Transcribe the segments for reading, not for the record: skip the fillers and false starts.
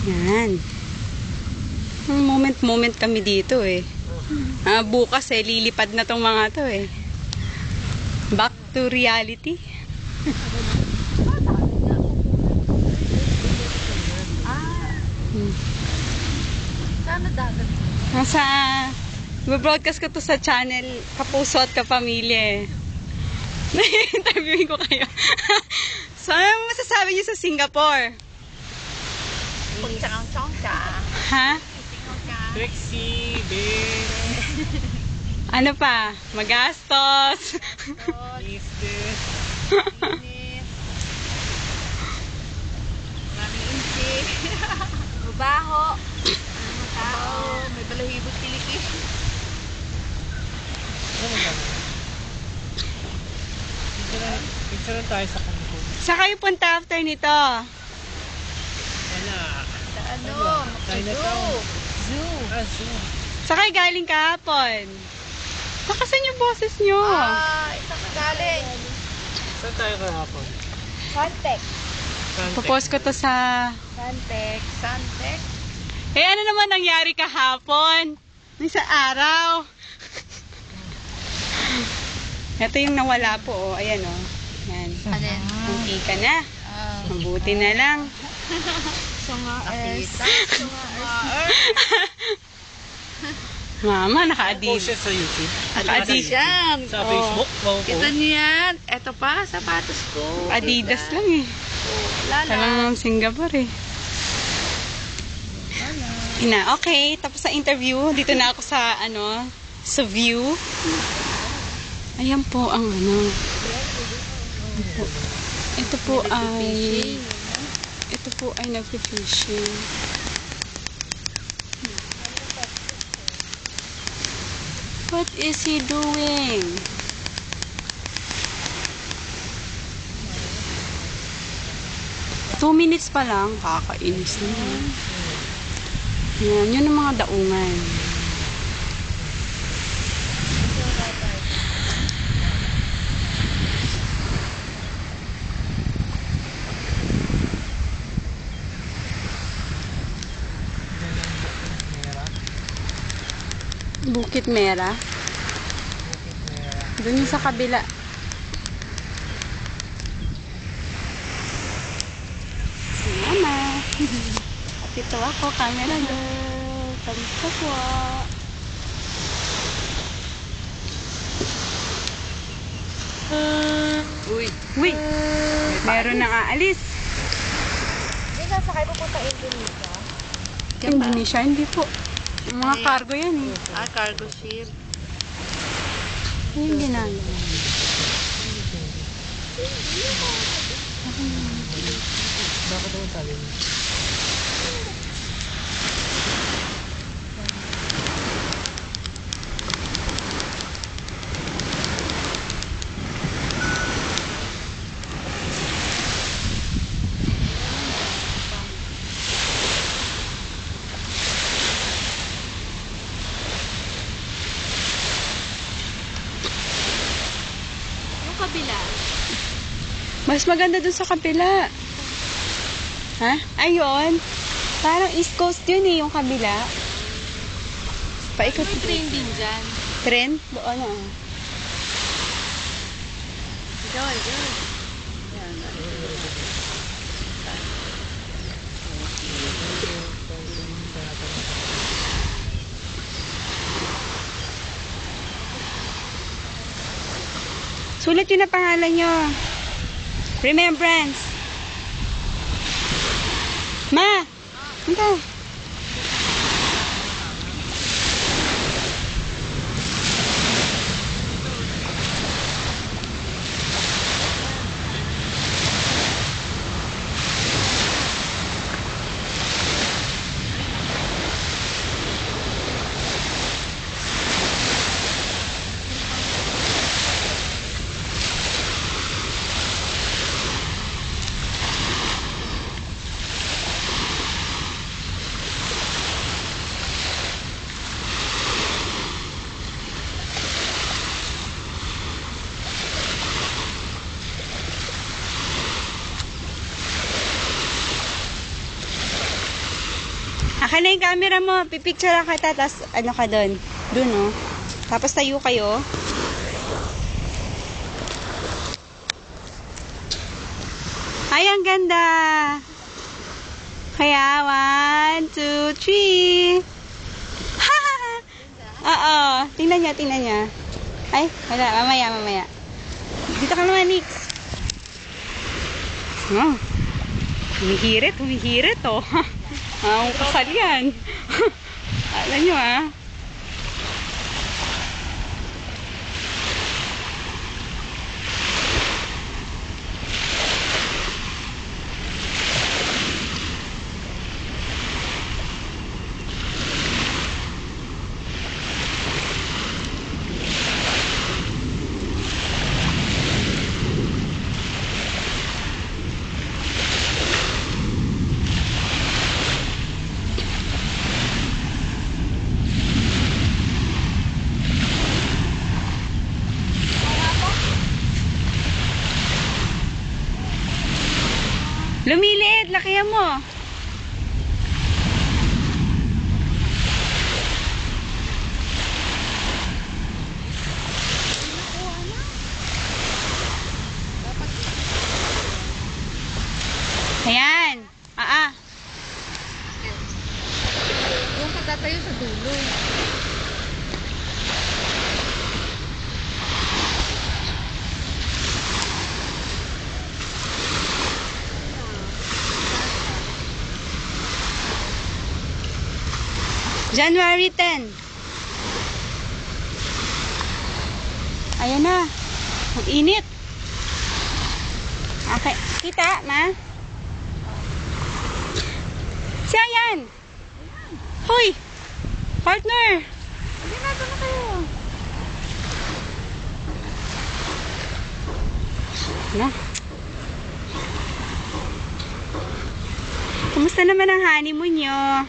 Yan. Moment kami dito eh. Bukas eh, lilipad na tong mga to eh. Back to reality. Sana dagat. Nasa, broadcast ko to sa channel Kapuso at Kapamilya eh. Na-interviewin ko kayo. So, ano masasabi niyo sa Singapore? Ha? Sexy, babe. Ano pa? Magastos. Is this? Maraming insik. Mabaho. Tao. May balahibot kilikis. Picture tayo sa Cancun. Saan kayo punta after nito? Wala. Sa ano? Chinatown. Zoo. Zoo. Saan kayo galing kahapon? Nakasan yung boses nyo? Isang kagaling. Saan tayo kahapon? Santek. Popost ko to sa... Santek. Eh, ano naman nangyari kahapon? Sa araw. Ito yung nawala po, oh. Ayan, oh. Yan. Alin? Hindi ka na. Mabuti na lang. Sungaers. Mama, Post naka-Adidas. siya sa YouTube. Naka-Adidas. Yan. Sa Facebook. Kita niyo yan. Ito pa, sapatos ko. Adidas Diba? lang eh. Lala. Talang ng Singapore eh. Ina, okay. Tapos sa interview, dito na ako sa, sa view. Ayan po ang Ito po ay nag-fishing. What is he doing? Two minutes pa lang, kakainis naman. Yan, yun ang mga daungan. Bukit Mera. Doon yung sa kabila. Mama. At ito ako, camera girl. Kamusta po? Uy, meron nang aalis. Hindi ka sakay pupunta Indonesia? Indonesia, hindi po. Mga cargo yan eh. Cargo ship. Yung ginagawa. Bakit naman sabi mo? Yung kabila. Mas maganda dun sa kabila. Ha? Ayun. Parang East Coast yun eh, yung kabila. Paikot. May train din dyan. Tren? Doon ah. Doon. Sulat yun na pangalan nyo. Remembrance. Ma! Ito. Akin na yung camera mo. Pipicture lang kita. Tapos ano ka doon? Doon, oh. Tapos tayo kayo. Ay, ang ganda. Kaya, 1, 2, 3. Oo. Tingnan niya, tingnan niya. Ay, wala. Mamaya, mamaya. Dito ka naman, Nix. Oh. Humihirit, humihirit, oh. Ang kasal yan. Alam nyo, ah. Lumiliit, lakihan mo. Ayan. Yung pagtatayo sa dulo. January 10. Ayan na. Ang init. Okay. Kita, ma? Siya yan. Hoy! Partner! Hindi na, doon na kayo. Na. Kumusta naman ang honeymoon nyo?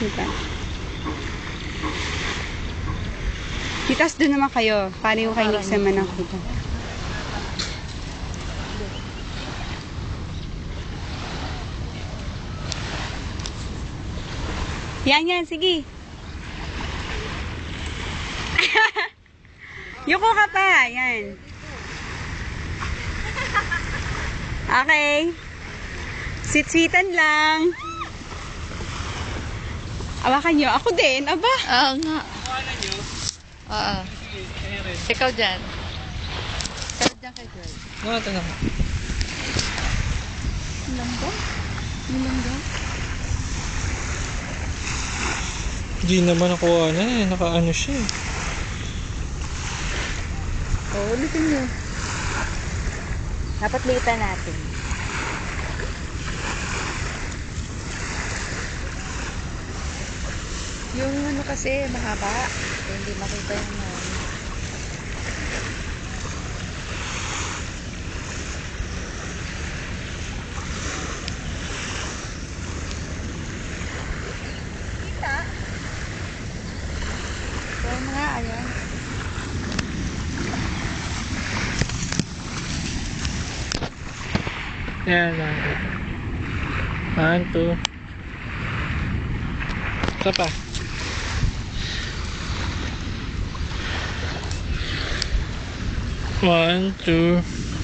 Diba? Titas doon naman kayo. Paano yung kay Nix naman ako dito? Yan, yan. Sige. Yuko ka pa. Yan. Okay. Sit-sitan lang. Awakan nyo. Ako din. Aba. Oo nga. Kuhanan nyo. Oo. Sige, rin. Ikaw dyan. Ikaw dyan kay Joy. Ito na. Langga? May langga? Hindi naman nakuha na eh. Nakaano siya eh. Oo, ulitin nyo. Dapat liitan natin. Yung ano kasi, mahaba. Kaya hindi makita yung ano. Kita? Kaya nga, ayan. Yan lang. 1, 2. Isa pa. 1, 2.